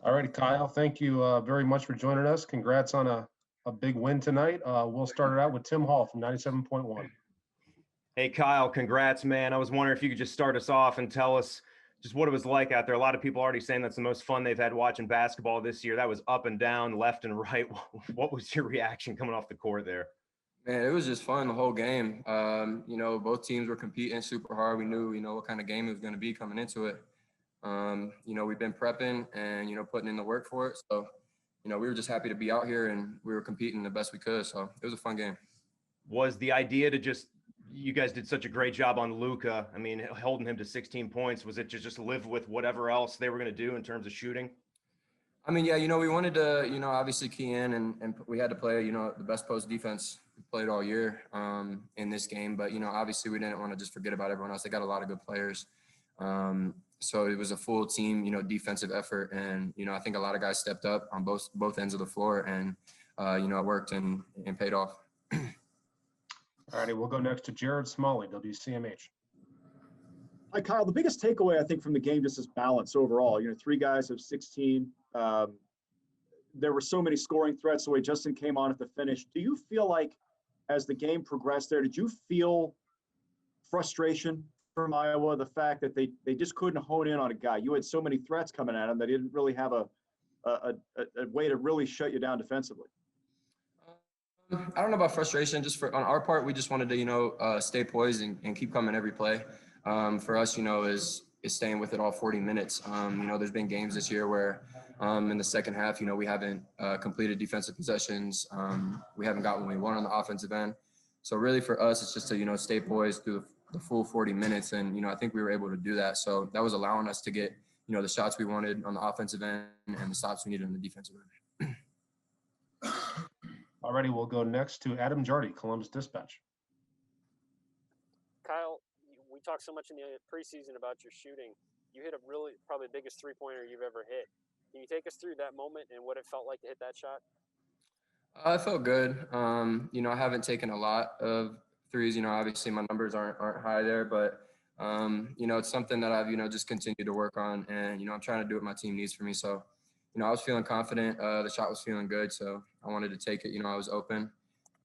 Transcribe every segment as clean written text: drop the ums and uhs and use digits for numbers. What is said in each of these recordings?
All righty, Kyle, thank you very much for joining us. Congrats on a big win tonight. We'll start it out with Tim Hall from 97.1. Hey, Kyle, congrats, man. I was wondering if you could just start us off and tell us just what it was like out there. A lot of people already saying that's the most fun they've had watching basketball this year. That was up and down, left and right. What was your reaction coming off the court there? Man, it was just fun the whole game. Both teams were competing super hard. We knew, what kind of game it was going to be coming into it. We've been prepping and, putting in the work for it. So, we were just happy to be out here and we were competing the best we could. So it was a fun game. Was the idea to you guys did such a great job on Luka. I mean, holding him to 16 points. Was it to just live with whatever else they were going to do in terms of shooting? I mean, yeah, we wanted to, obviously key in and we had to play, the best post defense we played all year in this game. But, obviously we didn't want to just forget about everyone else. They got a lot of good players. So it was a full team, defensive effort. And, I think a lot of guys stepped up on both ends of the floor and, it worked and paid off. All righty, we'll go next to Jared Smalley, WCMH. Hi, Kyle. The biggest takeaway, I think, from the game just is balance overall. 3 guys of 16. There were so many scoring threats the way Justin came on at the finish. Do you feel like as the game progressed there, did you feel frustration from Iowa, the fact that they just couldn't hone in on a guy? You had so many threats coming at him that they didn't really have a way to really shut you down defensively. I don't know about frustration. Just on our part, we just wanted to, stay poised and keep coming every play. For us, is staying with it all 40 minutes. There's been games this year where in the second half, we haven't completed defensive possessions. We haven't got what we want on the offensive end. So really for us, it's just to, stay poised through the full 40 minutes. And, I think we were able to do that. So that was allowing us to get, the shots we wanted on the offensive end and the stops we needed on the defensive end. Alrighty, we'll go next to Adam Jardy, Columbus Dispatch. Kyle, we talked so much in the preseason about your shooting. You hit probably the biggest three-pointer you've ever hit. Can you take us through that moment and what it felt like to hit that shot? I felt good. I haven't taken a lot of threes. Obviously my numbers aren't high there, but it's something that I've just continued to work on, and I'm trying to do what my team needs from me. So I was feeling confident. The shot was feeling good, so I wanted to take it. I was open,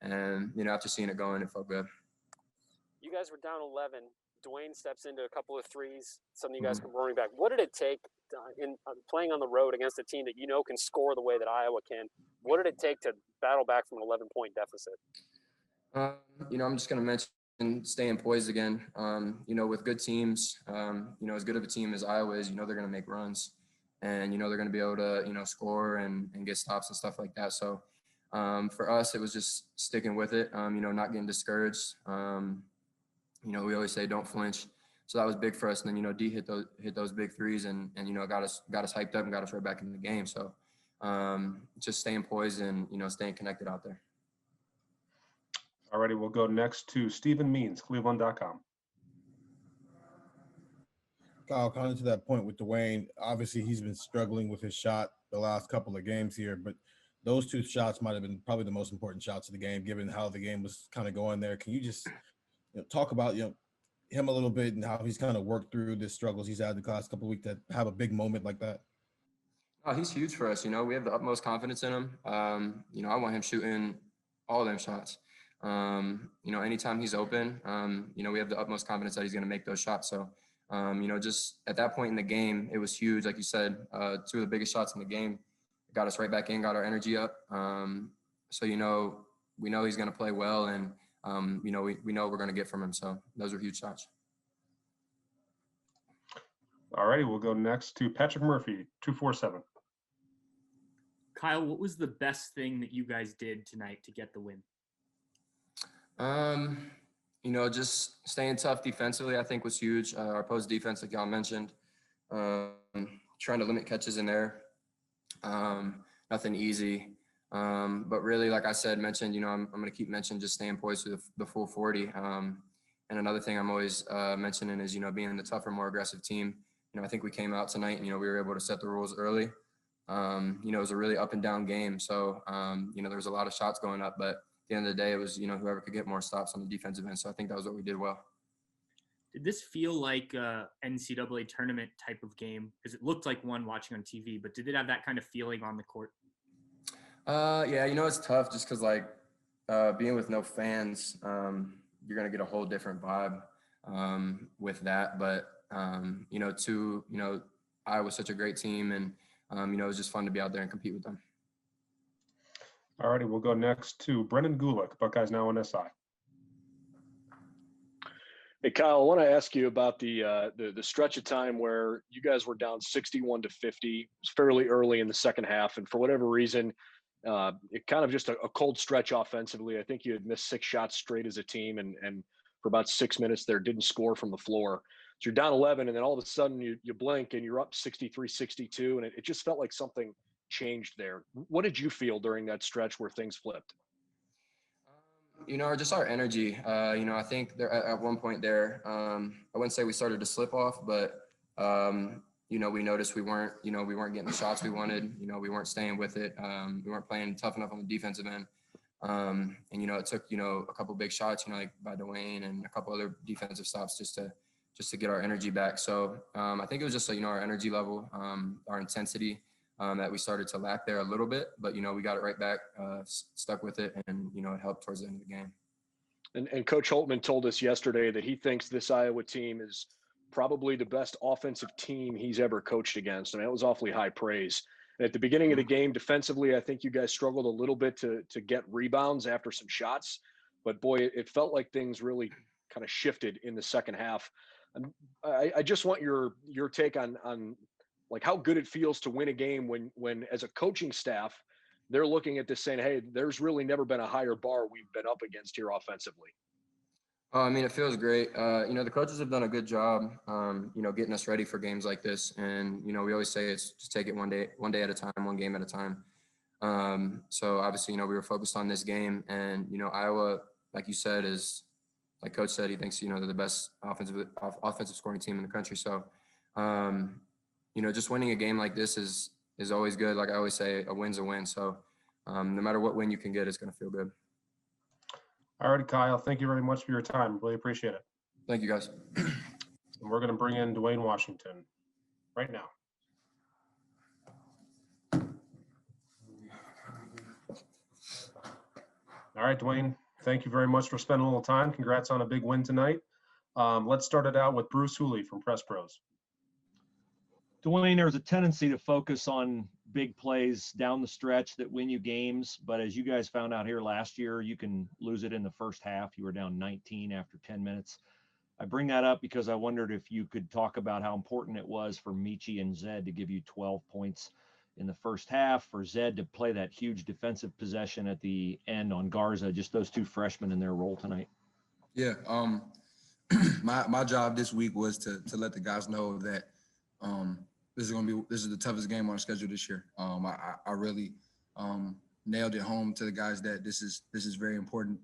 and after seeing it going, it felt good. You guys were down 11. Dwayne steps into a couple of threes. Some of you guys come roaring back. What did it take in playing on the road against a team that can score the way that Iowa can? What did it take to battle back from an 11-point deficit? I'm just going to mention staying poised again. With good teams, as good of a team as Iowa is, they're going to make runs. And, they're going to be able to, score and get stops and stuff like that. So for us, it was just sticking with it, not getting discouraged. We always say don't flinch. So that was big for us. And then, D hit those big threes and got us hyped up and got us right back in the game. So just staying poised and, staying connected out there. All righty, we'll go next to Stephen Means, Cleveland.com. Kyle, kind of to that point with Dwayne, obviously he's been struggling with his shot the last couple of games here, but those 2 shots might have been probably the most important shots of the game, given how the game was kind of going there. Can you just talk about him a little bit and how he's kind of worked through the struggles he's had the last couple of weeks to have a big moment like that? Oh, he's huge for us. We have the utmost confidence in him. I want him shooting all them shots. Anytime he's open, we have the utmost confidence that he's going to make those shots. So, just at that point in the game, it was huge. Like you said, 2 of the biggest shots in the game got us right back in, got our energy up. So, we know he's going to play well, and, we know we're going to get from him. So those are huge shots. All righty, we'll go next to Patrick Murphy, 247. Kyle, what was the best thing that you guys did tonight to get the win? Just staying tough defensively, I think was huge. Our post defense, like y'all mentioned, trying to limit catches in there. Nothing easy. But really, like I said, mentioned, I'm going to keep mentioning just staying poised through the full 40. And another thing I'm always mentioning is, being the tougher, more aggressive team. I think we came out tonight and, we were able to set the rules early. It was a really up and down game. So, there was a lot of shots going up, but at the end of the day, it was, whoever could get more stops on the defensive end. So I think that was what we did well. Did this feel like a NCAA tournament type of game? Because it looked like one watching on TV, but did it have that kind of feeling on the court? Yeah, it's tough just because being with no fans, you're gonna get a whole different vibe with that. But Iowa's such a great team, and it was just fun to be out there and compete with them. All righty, we'll go next to Brendan Gulick, Buckeyes Now on SI. Hey, Kyle, I want to ask you about the stretch of time where you guys were down 61-50. It was fairly early in the second half, and for whatever reason, it kind of just a cold stretch offensively. I think you had missed 6 shots straight as a team, and for about 6 minutes there didn't score from the floor. So you're down 11, and then all of a sudden you blink and you're up 63-62, and it just felt like something changed there. What did you feel during that stretch where things flipped? Just our energy. I think there at one point there, I wouldn't say we started to slip off, but we noticed we weren't getting the shots we wanted. We weren't staying with it. We weren't playing tough enough on the defensive end. It took a couple big shots, like by Dwayne and a couple other defensive stops just to get our energy back. So I think it was just our energy level, our intensity. That we started to lack there a little bit, but we got it right back, stuck with it, and it helped towards the end of the game. And Coach Holtman told us yesterday that he thinks this Iowa team is probably the best offensive team he's ever coached against. I mean, that was awfully high praise. And at the beginning of the game, defensively, I think you guys struggled a little bit to get rebounds after some shots, but boy, it felt like things really kind of shifted in the second half. I just want your take on like how good it feels to win a game when as a coaching staff, they're looking at this saying, hey, there's really never been a higher bar we've been up against here offensively. It feels great. The coaches have done a good job, getting us ready for games like this. And, we always say it's just take it one day at a time, one game at a time. So obviously, we were focused on this game, and, Iowa, like you said, is like Coach said, he thinks, they're the best offensive scoring team in the country. So, just winning a game like this is always good. Like I always say, a win's a win. So no matter what win you can get, it's going to feel good. All right, Kyle, thank you very much for your time. Really appreciate it. Thank you, guys. And we're going to bring in Dwayne Washington right now. All right, Dwayne, thank you very much for spending a little time. Congrats on a big win tonight. Let's start it out with Bruce Hooley from Press Pros. Dwayne, there's a tendency to focus on big plays down the stretch that win you games. But as you guys found out here last year, you can lose it in the first half. You were down 19 after 10 minutes. I bring that up because I wondered if you could talk about how important it was for Michi and Zed to give you 12 points in the first half, for Zed to play that huge defensive possession at the end on Garza, just those two freshmen in their role tonight. Yeah. My job this week was to let the guys know that this is the toughest game on our schedule this year. I really nailed it home to the guys that this is very important.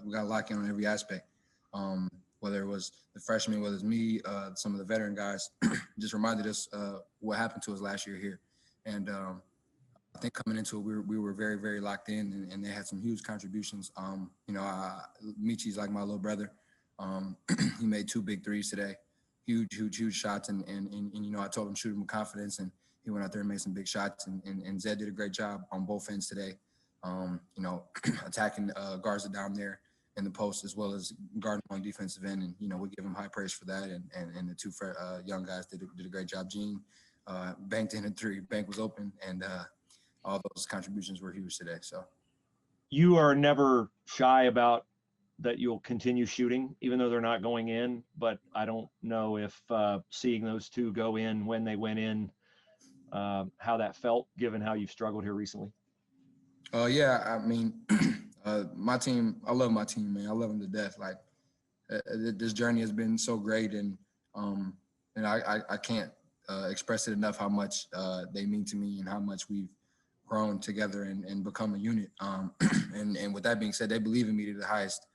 We got to lock in on every aspect. Whether it was the freshmen, whether it's me, some of the veteran guys, just reminded us what happened to us last year here. And I think coming into it, we were very, very locked in, and they had some huge contributions. Michi's like my little brother. He made 2 big threes today. Huge shots, and I told him shoot him with confidence, and he went out there and made some big shots, and Zed did a great job on both ends today, attacking Garza down there in the post as well as guarding on defensive end, and we give him high praise for that, and the 2 young guys did a great job. Gene banked in a 3, bank was open, and all those contributions were huge today. So you are never shy about that you'll continue shooting, even though they're not going in. But I don't know if seeing those 2 go in when they went in, how that felt, given how you've struggled here recently. Yeah, I mean, my team, I love my team, man. I love them to death. Like this journey has been so great, and I can't express it enough how much they mean to me and how much we've grown together and become a unit. And with that being said, they believe in me to the highest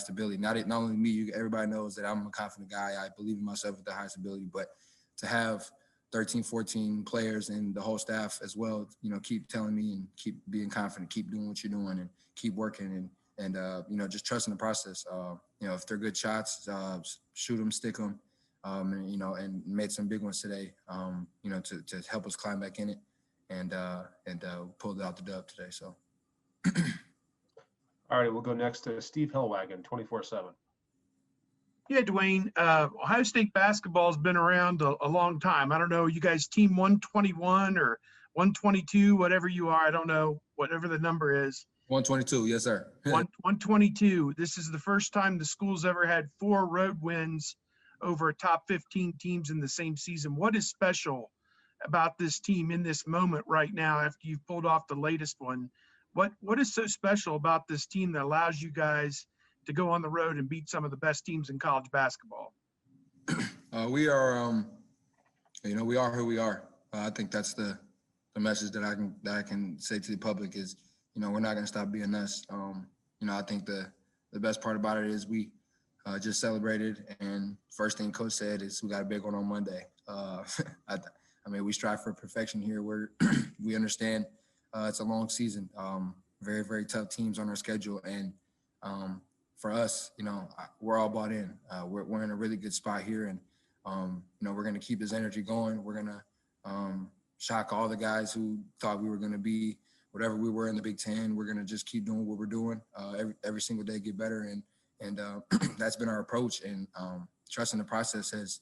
ability. Not only me, everybody knows that I'm a confident guy. I believe in myself at the highest ability, but to have 13, 14 players and the whole staff as well, keep telling me and keep being confident, keep doing what you're doing and keep working. just trusting the process. If they're good shots, shoot them, stick them, and made some big ones today, to help us climb back in it and pulled out the dub today. So. All right, we'll go next to Steve Hellwagon, 24/7. Yeah, Dwayne, Ohio State basketball has been around a long time. I don't know, you guys team 121 or 122, whatever you are. I don't know, whatever the number is. 122, yes, sir. 122. This is the first time the school's ever had 4 road wins over top 15 teams in the same season. What is special about this team in this moment right now after you've pulled off the latest one? What is so special about this team that allows you guys to go on the road and beat some of the best teams in college basketball? We are, we are who we are. I think that's the message that I can say to the public is, we're not going to stop being us. I think the best part about it is we just celebrated, and first thing coach said is we got a big one on Monday. We strive for perfection here. We understand it's a long season, very, very tough teams on our schedule. And for us, we're all bought in. We're in a really good spot here, and we're going to keep this energy going. We're going to shock all the guys who thought we were going to be whatever we were in the Big Ten. We're going to just keep doing what we're doing. Every single day get better, and that's been our approach. And trusting the process has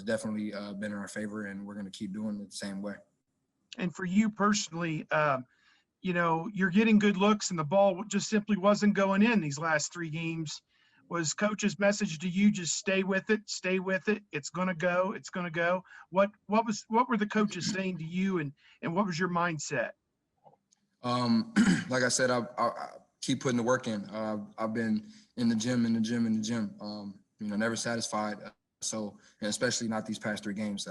definitely been in our favor, and we're going to keep doing it the same way. And for you personally, you're getting good looks and the ball just simply wasn't going in these last 3 games. Was coach's message to you just stay with it, it's going to go, it's going to go? What were the coaches saying to you, and what was your mindset? Like I said, I keep putting the work in. I've been in the gym, never satisfied. So, and especially not these past 3 games.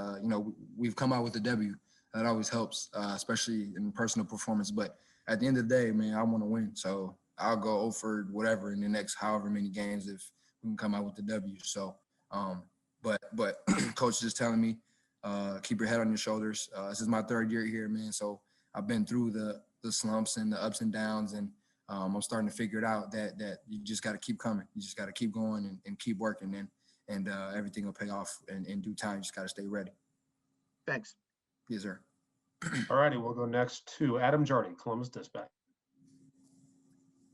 We've come out with a W. That always helps, especially in personal performance. But at the end of the day, man, I want to win. So I'll go for whatever in the next however many games if we can come out with the W. So, but coach just telling me, keep your head on your shoulders. This is my 3rd year here, man. So I've been through the slumps and the ups and downs, and I'm starting to figure it out that you just got to keep coming. You just got to keep going and keep working, and everything will pay off in due time. You just got to stay ready. Thanks. Yes, sir. All righty, we'll go next to Adam Jardy, Columbus Dispatch.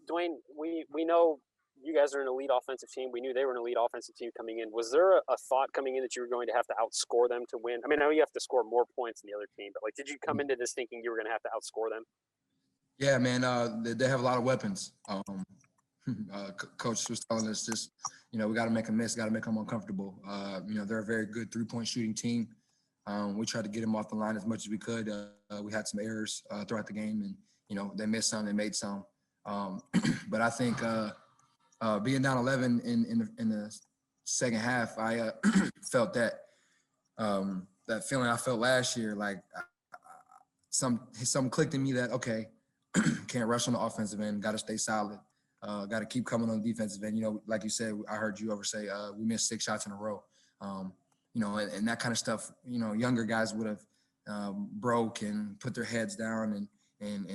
Dwayne, we know you guys are an elite offensive team. We knew they were an elite offensive team coming in. Was there a thought coming in that you were going to have to outscore them to win? I mean, I know you have to score more points than the other team, but did you come into this thinking you were going to have to outscore them? Yeah, man. They have a lot of weapons. Coach was telling us just, we got to make them miss, got to make them uncomfortable. They're a very good 3-point shooting team. We tried to get them off the line as much as we could. We had some errors throughout the game, and they missed some, they made some. But I think being down 11 in the second half, I felt that feeling I felt last year. Like something clicked in me that can't rush on the offensive end, got to stay solid, got to keep coming on the defensive end. Like you said, I heard you say we missed 6 shots in a row. And that kind of stuff, younger guys would have broke and put their heads down and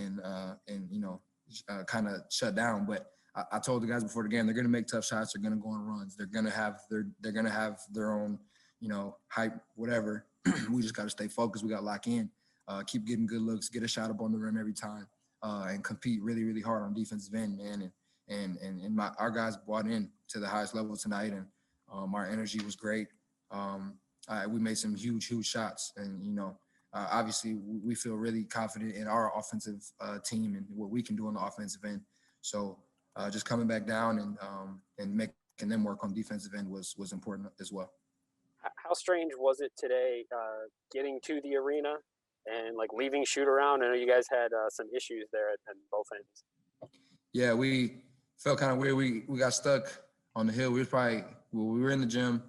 kind of shut down. But I told the guys before the game, they're going to make tough shots. They're going to go on runs. They're going to have their own, hype, whatever. We just got to stay focused. We got to lock in, keep getting good looks, get a shot up on the rim every time, and compete really, really hard on defensive end, man. And our guys brought in to the highest level tonight, and our energy was great. We made some huge shots, and obviously we feel really confident in our offensive team and what we can do on the offensive end. So just coming back down and making them work on defensive end was important as well. How strange was it today getting to the arena and leaving shoot around? I know you guys had some issues there at both ends. Yeah, we felt kind of weird. We got stuck on the hill. We were in the gym.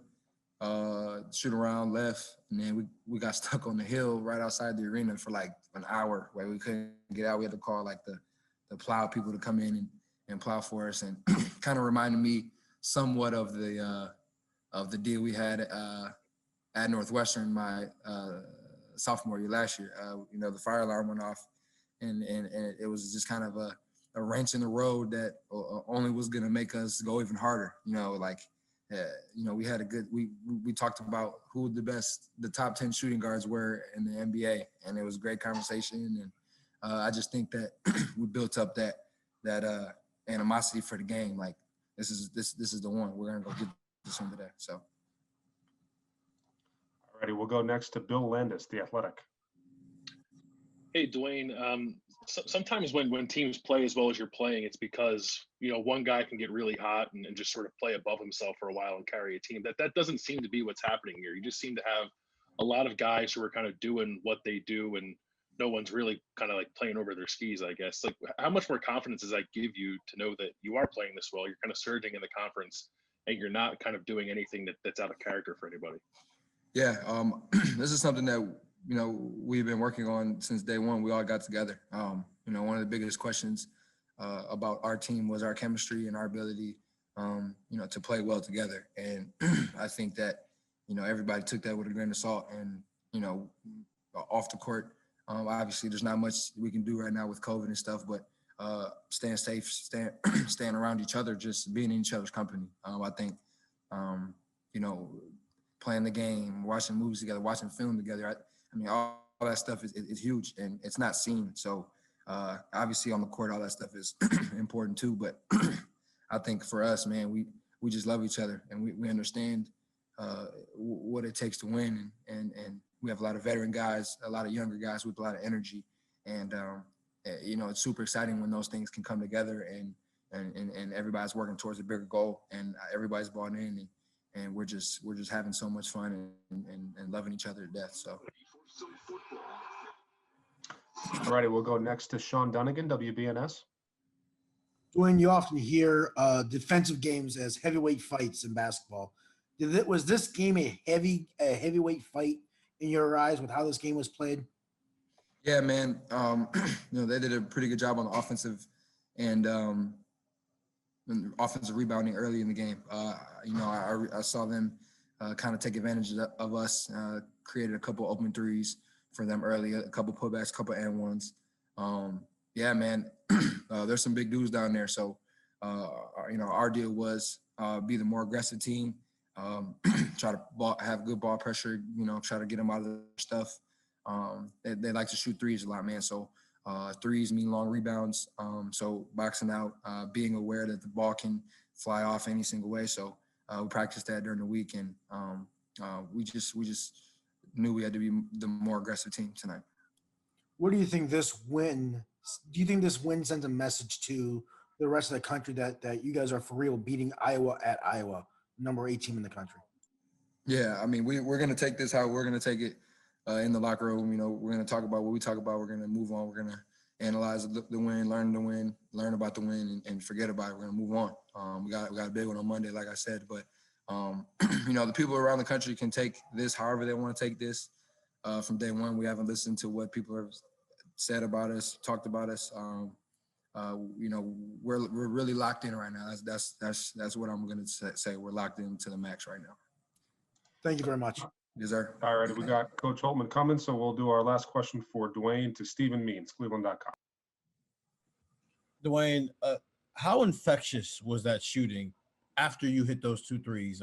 Shoot around left, and then we got stuck on the hill right outside the arena for an hour where we couldn't get out. We had to call the plow people to come in and plow for us, and kind of reminded me somewhat of the deal we had at Northwestern my sophomore year last year. The fire alarm went off, and it was just kind of a a wrench in the road that only was going to make us go even harder. We had we talked about who the top 10 shooting guards were in the NBA, and it was a great conversation. And I just think that we built up that animosity for the game. Like this is the one. We're going to go get this one today. So. All righty, we'll go next to Bill Landis, The Athletic. Hey, Dwayne. Sometimes when teams play as well as you're playing, it's because one guy can get really hot and just sort of play above himself for a while and carry a team. That doesn't seem to be what's happening here. You just seem to have a lot of guys who are kind of doing what they do, and no one's really kind of like playing over their skis, I guess. Like, how much more confidence does that give you to know that you are playing this well? You're kind of surging in the conference, and you're not kind of doing anything that's out of character for anybody. Yeah, this is something that we've been working on since day one. We all got together. One of the biggest questions about our team was our chemistry and our ability, to play well together. And I think that, everybody took that with a grain of salt. And, off the court, obviously there's not much we can do right now with COVID and stuff, but staying safe, staying around each other, just being in each other's company. I think, playing the game, watching movies together, watching film together. All that stuff is huge, and it's not seen. So obviously on the court, all that stuff is important too. But I think for us, man, we just love each other, and we understand what it takes to win. And we have a lot of veteran guys, a lot of younger guys with a lot of energy. And, it's super exciting when those things can come together and everybody's working towards a bigger goal, and everybody's bought in. And we're just having so much fun and loving each other to death. So. All righty, we'll go next to Sean Dunnigan, WBNS. Dwayne, you often hear defensive games as heavyweight fights in basketball. Was this game a heavyweight fight in your eyes with how this game was played? Yeah, man. They did a pretty good job on the offensive and offensive rebounding early in the game. I saw them kind of take advantage of us, created a couple open threes for them early, a couple putbacks, a couple and ones. Yeah, man, there's some big dudes down there. So, our deal was be the more aggressive team, try to have good ball pressure, try to get them out of their stuff. They like to shoot threes a lot, man. So threes mean long rebounds. So boxing out, being aware that the ball can fly off any single way. So we practiced that during the week, and we just knew we had to be the more aggressive team tonight. What do you think this win? Do you think this win sends a message to the rest of the country that you guys are for real beating Iowa at Iowa, number 8 team in the country? Yeah, we're gonna take this how we're gonna take it in the locker room. We're gonna talk about what we talk about. We're gonna move on. We're gonna analyze the win, learn about the win, and forget about it. We're gonna move on. We got a big one on Monday, like I said, but the people around the country can take this however they want to take this. From day one, we haven't listened to what people have said about us, talked about us. We're really locked in right now. That's what I'm gonna say. We're locked in to the max right now. Thank you very much. Yes, sir. All right, we got Coach Holtman coming, so we'll do our last question for Dwayne to Stephen Means, Cleveland.com. Dwayne, how infectious was that shooting after you hit those 2 threes?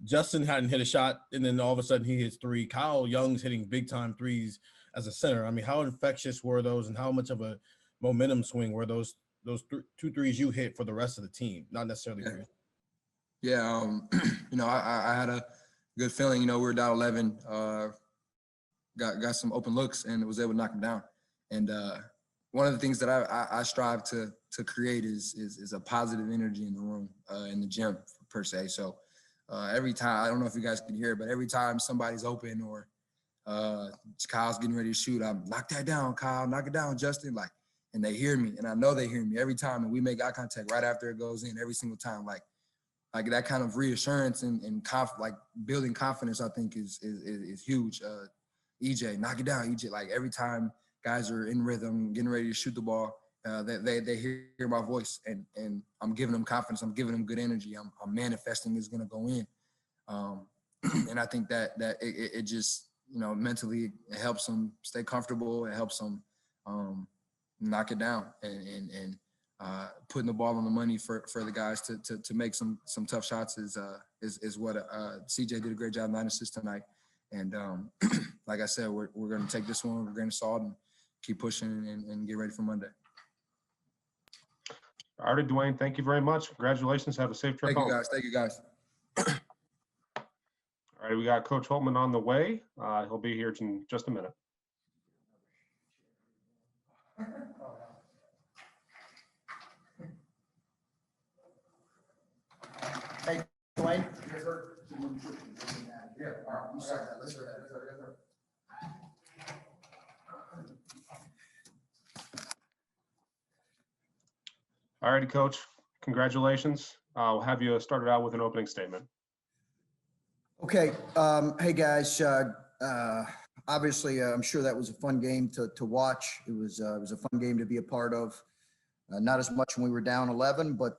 Justin hadn't hit a shot, and then all of a sudden he hits 3. Kyle Young's hitting big-time threes as a center. how infectious were those, and how much of a momentum swing were those 2 threes you hit for the rest of the team, not necessarily for you? Yeah, I had a good feeling. We were down 11, got some open looks, and was able to knock them down. And one of the things that I strive to create is a positive energy in the room, in the gym per se. So every time, I don't know if you guys can hear it, but every time somebody's open or Kyle's getting ready to shoot, I'm knock that down, Kyle, knock it down, Justin. And they hear me, and I know they hear me every time, and we make eye contact right after it goes in every single time. Like that kind of reassurance and building confidence, I think is huge. EJ, knock it down, EJ. Every time guys are in rhythm, getting ready to shoot the ball, they hear my voice, and I'm giving them confidence. I'm giving them good energy. I'm manifesting it's gonna go in, and I think that it just mentally it helps them stay comfortable. It helps them knock it down, and putting the ball on the money for the guys to make some tough shots is what CJ did a great job, 9 assists tonight. And like I said, we're going to take this one with a grain of salt and keep pushing and get ready for Monday. All right, Dwayne, thank you very much. Congratulations. Have a safe trip home. Thank you, guys. All right, we got Coach Holtman on the way. He'll be here in just a minute. Hey, Dwayne. All righty, Coach. Congratulations. We'll have you started out with an opening statement. Okay. Hey, guys. Obviously, I'm sure that was a fun game to watch. It was a fun game to be a part of. Not as much when we were down 11, but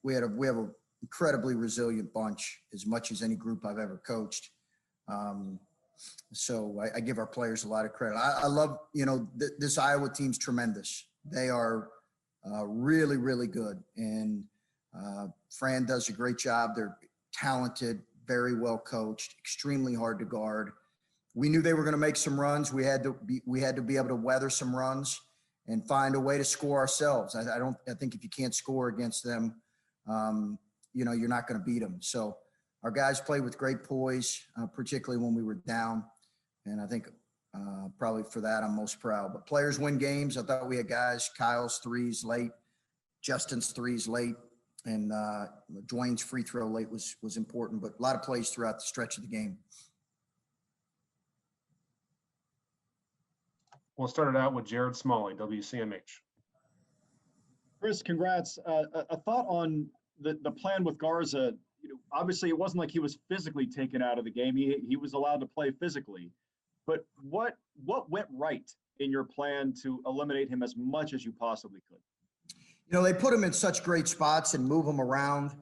we have an incredibly resilient bunch, as much as any group I've ever coached. So I give our players a lot of credit. I love, this Iowa team's tremendous. They are really, really good. And Fran does a great job. They're talented, very well coached, extremely hard to guard. We knew they were going to make some runs. We had to be able to weather some runs and find a way to score ourselves. I think if you can't score against them, you're not going to beat them. So our guys played with great poise, particularly when we were down. And I think probably for that, I'm most proud. But players win games. I thought we had guys, Kyle's threes late, Justin's threes late, and Dwayne's free throw late was important, but a lot of plays throughout the stretch of the game. We'll start it out with Jared Smalley, WCMH. Chris, congrats. A thought on the plan with Garza. Obviously it wasn't like he was physically taken out of the game. He was allowed to play physically. But what went right in your plan to eliminate him as much as you possibly could? They put him in such great spots and move him around.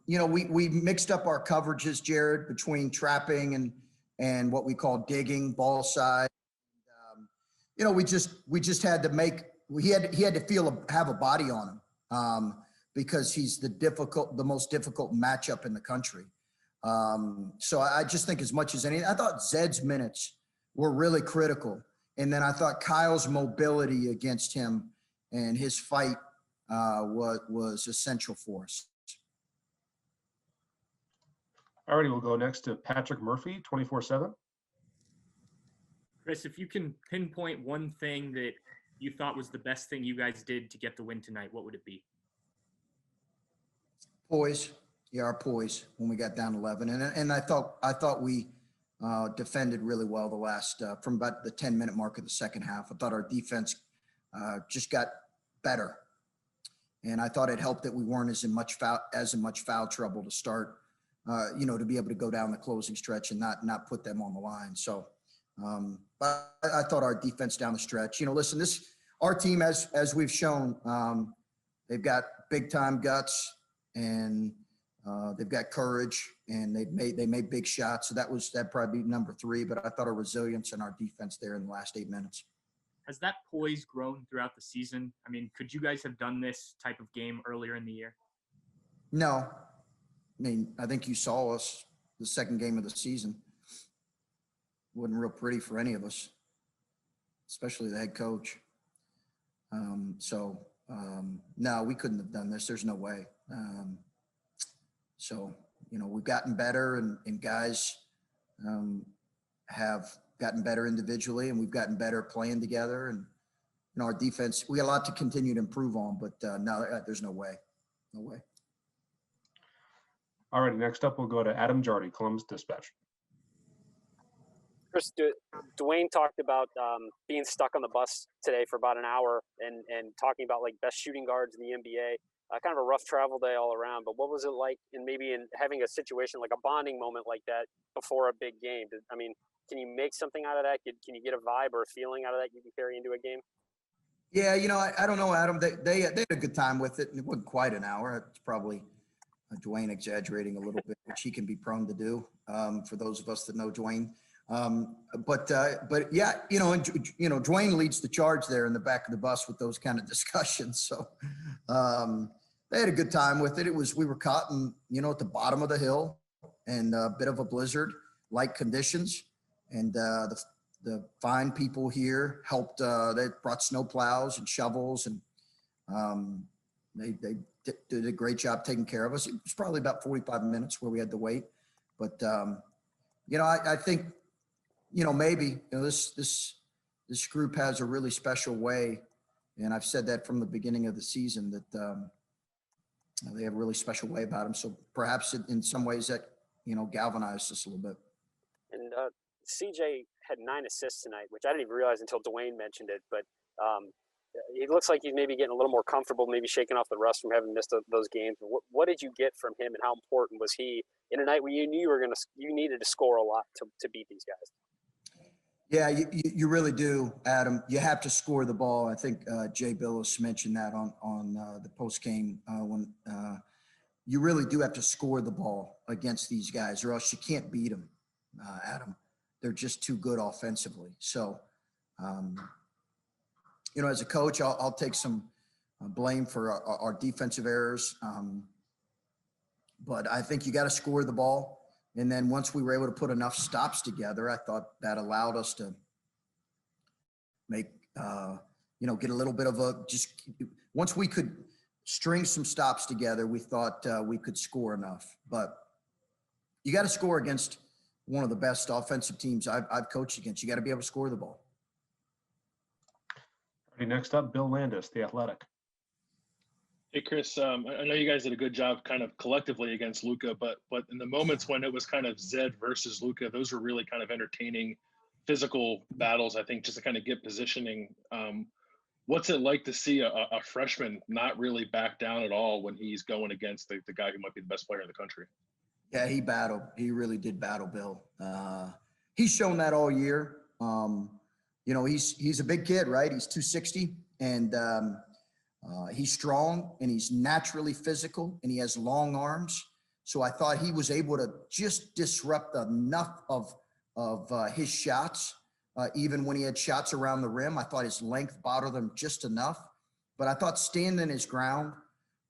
We mixed up our coverages, Jared, between trapping and what we call digging, ball side. We just had to he had to have a body on him because he's the most difficult matchup in the country. So I just think as much as anything, I thought Zed's minutes were really critical. And then I thought Kyle's mobility against him and his fight was essential for us. All righty, we'll go next to Patrick Murphy, 24/7. Chris, if you can pinpoint one thing that you thought was the best thing you guys did to get the win tonight, what would it be? Poise. Yeah, our poise when we got down 11. And I thought we defended really well the last from about the 10-minute mark of the second half. I thought our defense just got better. And I thought it helped that we weren't as in much foul trouble to start, to be able to go down the closing stretch and not put them on the line. So but I thought our defense down the stretch, listen, our team, as we've shown, they've got big time guts and they've got courage and they made big shots. So that'd probably be number 3, but I thought our resilience and our defense there in the last 8 minutes. Has that poise grown throughout the season? I mean, could you guys have done this type of game earlier in the year? No. I mean, I think you saw us the second game of the season. Wasn't real pretty for any of us, especially the head coach. No, we couldn't have done this. There's no way. We've gotten better and guys have gotten better individually and we've gotten better playing together. And, our defense, we got a lot to continue to improve on, but no, there's no way. No way. All right, next up, we'll go to Adam Jardy, Columbus Dispatch. Chris, Dwayne talked about being stuck on the bus today for about an hour and talking about like best shooting guards in the NBA. Kind of a rough travel day all around, but what was it like in having a situation like a bonding moment like that before a big game? Can you make something out of that? Can you get a vibe or a feeling out of that you can carry into a game? Yeah, I don't know, Adam. They had a good time with it, and it wasn't quite an hour. It's probably Dwayne exaggerating a little bit, which he can be prone to do. For those of us that know Dwayne, But yeah, Dwayne leads the charge there in the back of the bus with those kind of discussions. So they had a good time with it. We were caught in, at the bottom of the hill and a bit of a blizzard like conditions. And the fine people here helped, they brought snow plows and shovels, and they did a great job taking care of us. It was probably about 45 minutes where we had to wait. But, I think, maybe, this group has a really special way. And I've said that from the beginning of the season, that they have a really special way about them. So perhaps in some ways that, galvanized us a little bit. And CJ had 9 assists tonight, which I didn't even realize until Dwayne mentioned it. But it looks like he's maybe getting a little more comfortable, maybe shaking off the rust from having missed those games. What did you get from him, and how important was he in a night where you knew you needed to score a lot to beat these guys? Yeah, you really do, Adam. You have to score the ball. I think Jay Billis mentioned that on the post game when you really do have to score the ball against these guys, or else you can't beat them, Adam. They're just too good offensively. So, as a coach, I'll take some blame for our defensive errors. But I think you got to score the ball. And then once we were able to put enough stops together, I thought that allowed us to make, get a little bit of once we could string some stops together, we thought we could score enough. But you got to score against one of the best offensive teams I've coached against. You got to be able to score the ball. Next up, Bill Landis, The Athletic. Hey, Chris, I know you guys did a good job kind of collectively against Luka, but in the moments when it was kind of Zed versus Luka, those were really kind of entertaining physical battles, I think, just to kind of get positioning. What's it like to see a freshman not really back down at all when he's going against the guy who might be the best player in the country? Yeah, he battled. He really did battle, Bill. He's shown that all year. He's a big kid, right? He's 260, and he's strong, and he's naturally physical, and he has long arms. So I thought he was able to just disrupt enough of his shots, even when he had shots around the rim. I thought his length bothered him just enough. But I thought standing his ground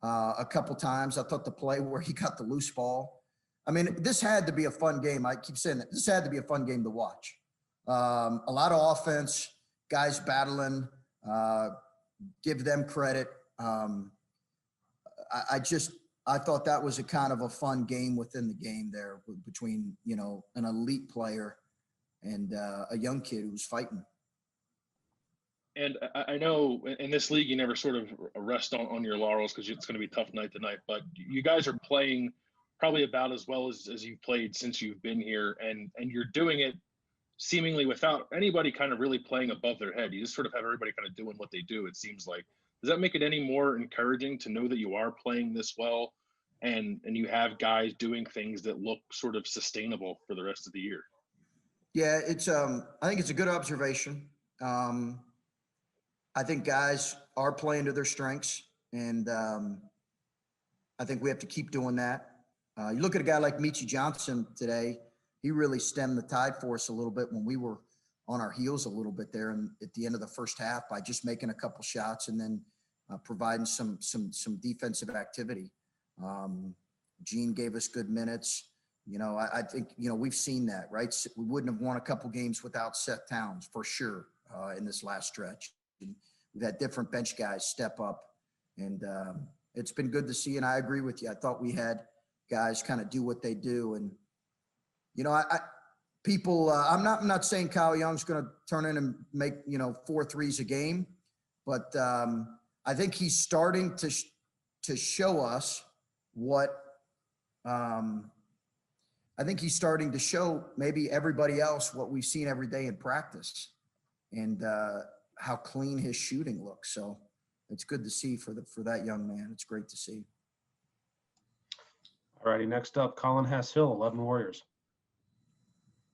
a couple times. I thought the play where he got the loose ball. I mean, this had to be a fun game. I keep saying that. This had to be a fun game to watch. A lot of offense, guys battling, give them credit. I thought that was a kind of a fun game within the game there between, an elite player and a young kid who was fighting. And I know in this league, you never sort of rest on your laurels because it's going to be a tough night tonight, but you guys are playing probably about as well as you've played since you've been here. And you're doing it seemingly without anybody kind of really playing above their head. You just sort of have everybody kind of doing what they do, it seems like. Does that make it any more encouraging to know that you are playing this well and you have guys doing things that look sort of sustainable for the rest of the year? Yeah, it's I think it's a good observation. I think guys are playing to their strengths, and I think we have to keep doing that. You look at a guy like Michi Johnson today, he really stemmed the tide for us a little bit when we were on our heels a little bit there and at the end of the first half by just making a couple shots and then providing some defensive activity. Gene gave us good minutes. I think, we've seen that, right? We wouldn't have won a couple games without Seth Towns for sure in this last stretch. And we've had different bench guys step up, and it's been good to see. And I agree with you. I thought we had guys kind of do what they do. And, I'm not saying Kyle Young's going to turn in and make, 4 threes a game, but I think he's starting to show us what, I think he's starting to show maybe everybody else what we've seen every day in practice and how clean his shooting looks. So it's good to see for that young man. It's great to see. All righty, next up, Colin Hass-Hill, 11 Warriors.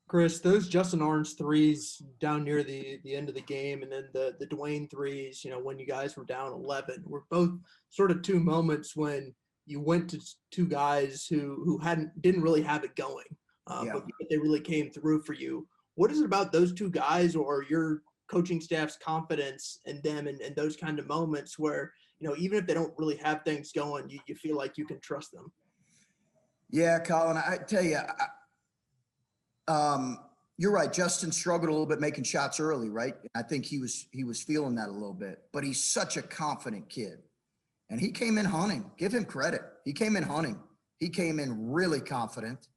Chris, those Justin Orange threes down near the end of the game, and then the Dwayne threes, when you guys were down 11, were both sort of two moments when you went to two guys who didn't really have it going, but they really came through for you. What is it about those two guys or your coaching staff's confidence in them and those kind of moments where, even if they don't really have things going, you feel like you can trust them? Yeah, Colin, I tell you, you're right. Justin struggled a little bit making shots early, right? I think he was feeling that a little bit, but he's such a confident kid. And he came in hunting. Give him credit. He came in hunting. He came in really confident.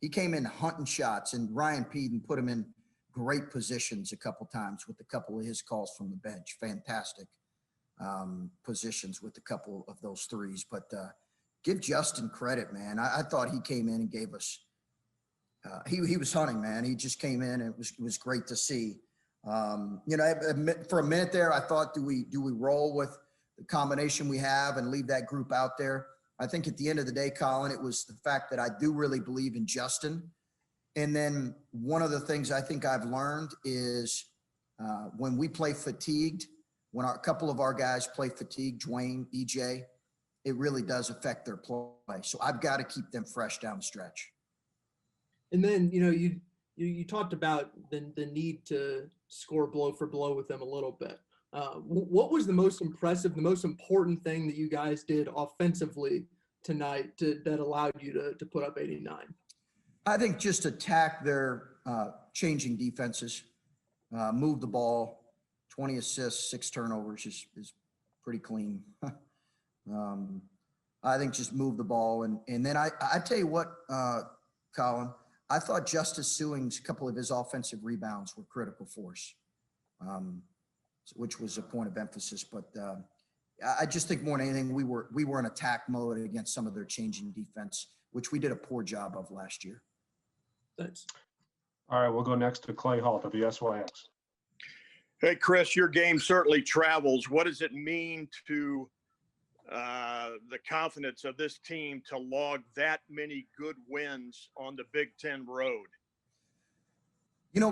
He came in hunting shots, and Ryan Peden put him in great positions a couple times with a couple of his calls from the bench. Fantastic positions with a couple of those threes. But give Justin credit, man. I thought he came in and gave us he was hunting, man. He just came in, and it was great to see. For a minute there, I thought, do we roll with the combination we have and leave that group out there? I think at the end of the day, Colin, it was the fact that I do really believe in Justin. And then one of the things I think I've learned is when we play fatigued, when a couple of our guys play fatigued, Dwayne, EJ, it really does affect their play. So I've got to keep them fresh down the stretch. And then, you talked about the need to score blow for blow with them a little bit. What was the most impressive, the most important thing that you guys did offensively tonight that allowed you to put up 89? I think just attack their changing defenses, move the ball, 20 assists, 6 turnovers is pretty clean. I think just move the ball. And then I tell you what, Colin, I thought Justice Sewing's couple of his offensive rebounds were critical for us, which was a point of emphasis. But I just think more than anything, we were in attack mode against some of their changing defense, which we did a poor job of last year. Thanks. All right, we'll go next to Clay Hall, WSYX. Hey, Chris, your game certainly travels. What does it mean to the confidence of this team to log that many good wins on the Big Ten road?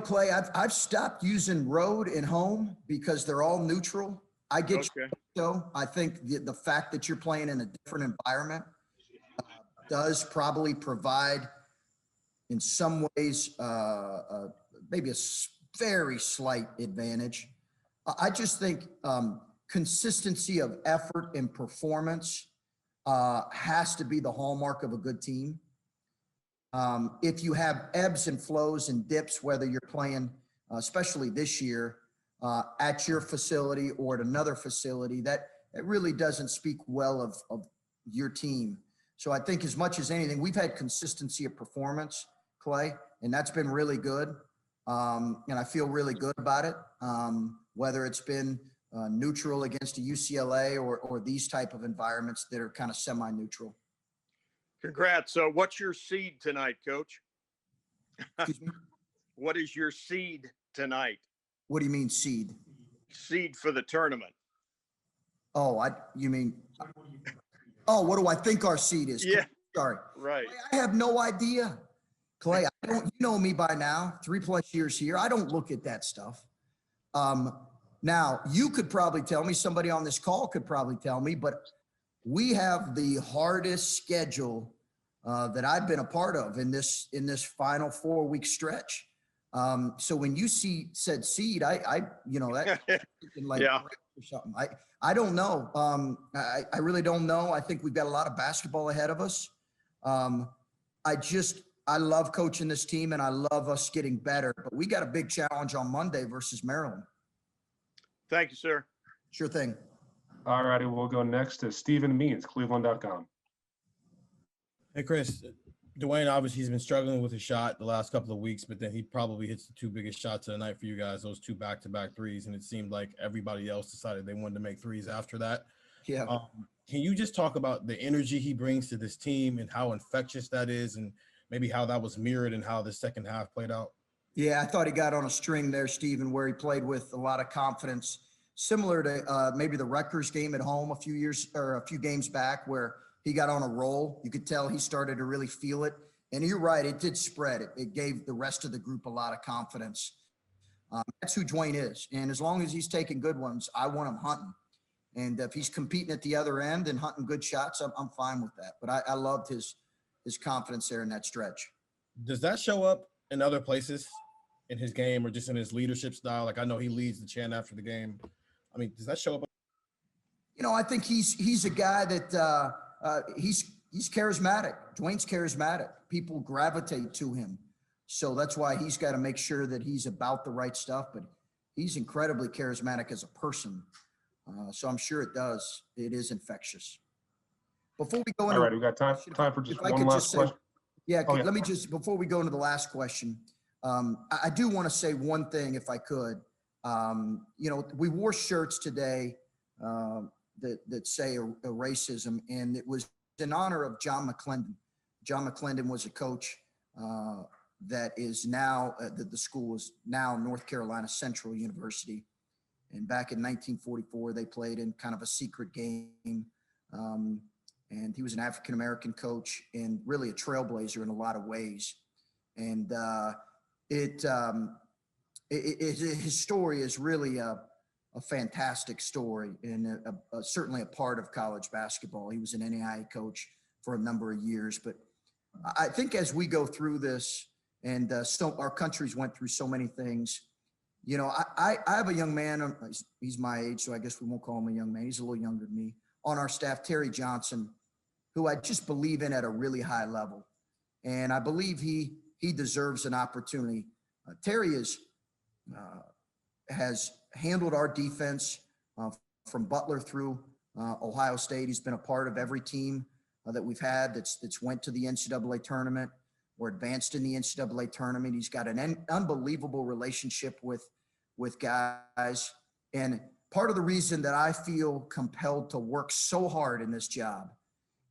Clay, I've stopped using road and home because they're all neutral. I get you, though. I think the fact that you're playing in a different environment does probably provide, in some ways, maybe a very slight advantage. I just think consistency of effort and performance has to be the hallmark of a good team. If you have ebbs and flows and dips, whether you're playing, especially this year, at your facility or at another facility, that it really doesn't speak well of your team. So I think as much as anything, we've had consistency of performance, Clay, and that's been really good. And I feel really good about it, whether it's been neutral against a UCLA or these type of environments that are kind of semi-neutral. Congrats. So what's your seed tonight, Coach? Excuse me? What is your seed tonight? What do you mean seed? Seed for the tournament. Oh, what do I think our seed is? Yeah. Sorry. Right. Clay, I have no idea. Clay, you know me by now, 3+ years here. I don't look at that stuff. Now, you could probably tell me, somebody on this call could probably tell me, but we have the hardest schedule that I've been a part of in this final 4-week stretch. So when you said seed, I like yeah. or something. I don't know. I really don't know. I think we've got a lot of basketball ahead of us. I love coaching this team and I love us getting better, but we got a big challenge on Monday versus Maryland. Thank you, sir. Sure thing. All righty, we'll go next to Stephen Means, Cleveland.com. Hey, Chris. Dwayne, obviously, he's been struggling with his shot the last couple of weeks, but then he probably hits the 2 biggest shots of the night for you guys, those 2 back-to-back threes, and it seemed like everybody else decided they wanted to make threes after that. Yeah. Can you just talk about the energy he brings to this team and how infectious that is, and maybe how that was mirrored and how the second half played out? Yeah, I thought he got on a string there, Stephen, where he played with a lot of confidence, similar to maybe the Rutgers game at home a few games back, where he got on a roll. You could tell he started to really feel it. And you're right, it did spread. It gave the rest of the group a lot of confidence. That's who Dwayne is. And as long as he's taking good ones, I want him hunting. And if he's competing at the other end and hunting good shots, I'm fine with that. But I loved his confidence there in that stretch. Does that show up in other places? in his game or just in his leadership style? Like I know he leads the chant after the game. I mean, does that show up? I think he's a guy that he's charismatic. Dwayne's charismatic. People gravitate to him. So that's why he's got to make sure that he's about the right stuff, but he's incredibly charismatic as a person. So I'm sure it is infectious. Before we go into— All right, we got time for just one last question. Let me just, before we go into the last question, I do want to say one thing if I could. We wore shirts today that say a racism, and it was in honor of John McClendon. John McClendon was a coach that is now, the school is now North Carolina Central University. And back in 1944, they played in kind of a secret game. And he was an African-American coach and really a trailblazer in a lot of ways. And his story is really a fantastic story and certainly a part of college basketball. He was an NAIA coach for a number of years. But I think as we go through this, and so our country's went through so many things, I have a young man, he's my age, so I guess we won't call him a young man. He's a little younger than me, on our staff, Terry Johnson, who I just believe in at a really high level. And I believe he deserves an opportunity. Terry has handled our defense from Butler through Ohio State. He's been a part of every team that we've had that's went to the NCAA tournament or advanced in the NCAA tournament. He's got an unbelievable relationship with guys. And part of the reason that I feel compelled to work so hard in this job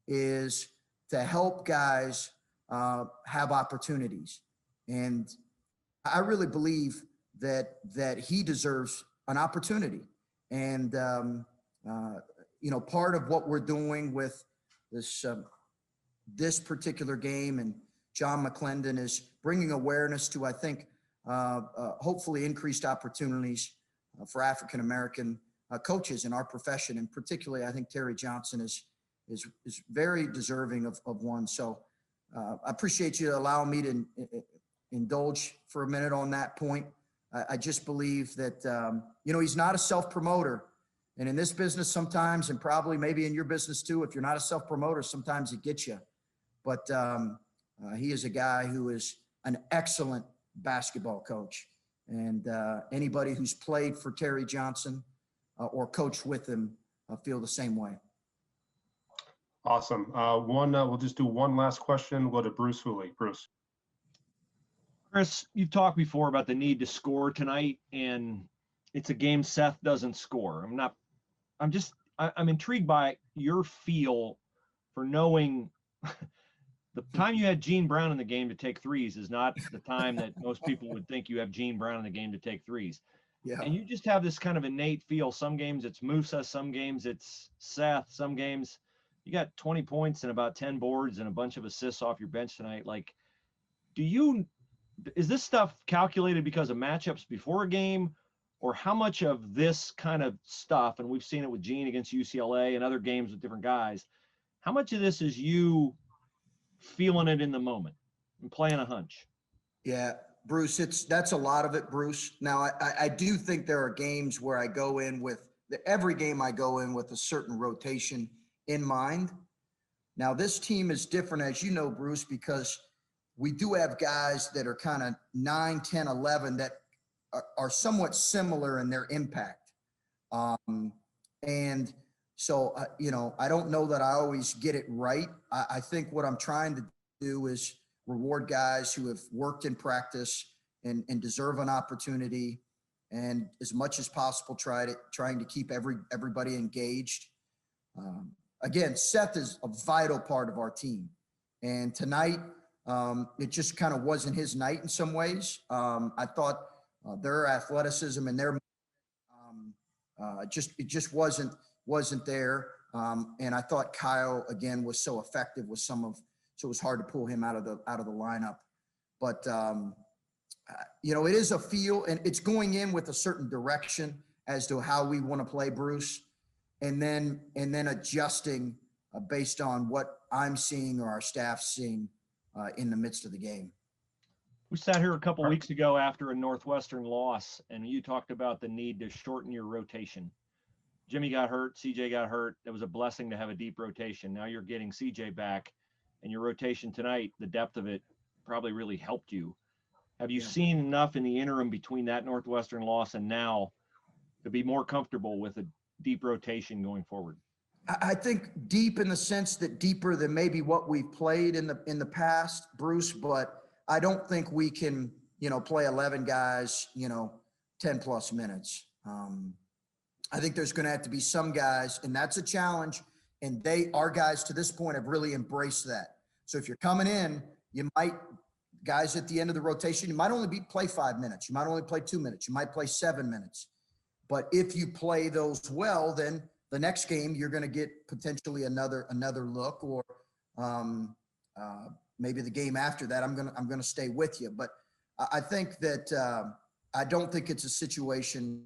is to help guys have opportunities. And I really believe that he deserves an opportunity. And, part of what we're doing with this particular game and John McClendon is bringing awareness to, I think, hopefully increased opportunities for African-American coaches in our profession. And particularly, I think Terry Johnson is very deserving of one. So I appreciate you allowing me to indulge for a minute on that point. I just believe that, he's not a self-promoter. And in this business sometimes, and probably maybe in your business too, if you're not a self-promoter, sometimes it gets you. But he is a guy who is an excellent basketball coach. And anybody who's played for Terry Johnson or coached with him feel the same way. Awesome. We'll just do one last question. We'll go to Bruce Hooley. Bruce. Chris, you've talked before about the need to score tonight, and it's a game Seth doesn't score. I'm intrigued by your feel for knowing the time you had Gene Brown in the game to take threes is not the time that most people would think you have Gene Brown in the game to take threes. Yeah. And you just have this kind of innate feel. Some games it's Musa, some games it's Seth, some games you got 20 points and about 10 boards and a bunch of assists off your bench tonight. Like, is this stuff calculated because of matchups before a game, or how much of this kind of stuff, and we've seen it with Gene against UCLA and other games with different guys, how much of this is you feeling it in the moment and playing a hunch? Yeah, Bruce, that's a lot of it, Bruce. Now, I do think there are games where I go in every game I go in with a certain rotation in mind. Now, this team is different, as you know, Bruce, because we do have guys that are kind of 9, 10, 11 that are somewhat similar in their impact. And so, I don't know that I always get it right. I think what I'm trying to do is reward guys who have worked in practice and deserve an opportunity, and as much as possible trying to keep everybody engaged. Again, Seth is a vital part of our team. And tonight, it just kind of wasn't his night in some ways. I thought their athleticism and their it just wasn't there. And I thought Kyle again was so effective with so it was hard to pull him out of the lineup. But it is a feel, and it's going in with a certain direction as to how we want to play, Bruce, and then adjusting based on what I'm seeing or our staff seeing in the midst of the game. We sat here a couple weeks ago after a Northwestern loss, and you talked about the need to shorten your rotation. Jimmy got hurt, CJ got hurt. It was a blessing to have a deep rotation. Now you're getting CJ back, and your rotation tonight, the depth of it probably really helped you. Have you seen enough in the interim between that Northwestern loss and now to be more comfortable with a deep rotation going forward? I think deep in the sense that deeper than maybe what we've played in the past, Bruce, but I don't think we can, play 11 guys, 10 plus minutes. I think there's going to have to be some guys, and that's a challenge. And our guys to this point have really embraced that. So if you're coming in, guys at the end of the rotation, you might only play 5 minutes. You might only play 2 minutes. You might play 7 minutes. But if you play those well, then the next game you're going to get potentially another look, or maybe the game after that I'm going to stay with you. But I think that I don't think it's a situation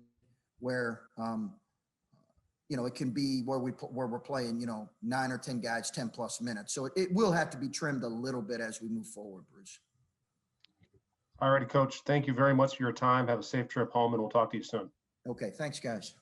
where it can be where we're playing 9 or 10 guys 10 plus minutes. So it will have to be trimmed a little bit as we move forward, Bruce. All righty, Coach. Thank you very much for your time. Have a safe trip home, and we'll talk to you soon. Okay, thanks, guys.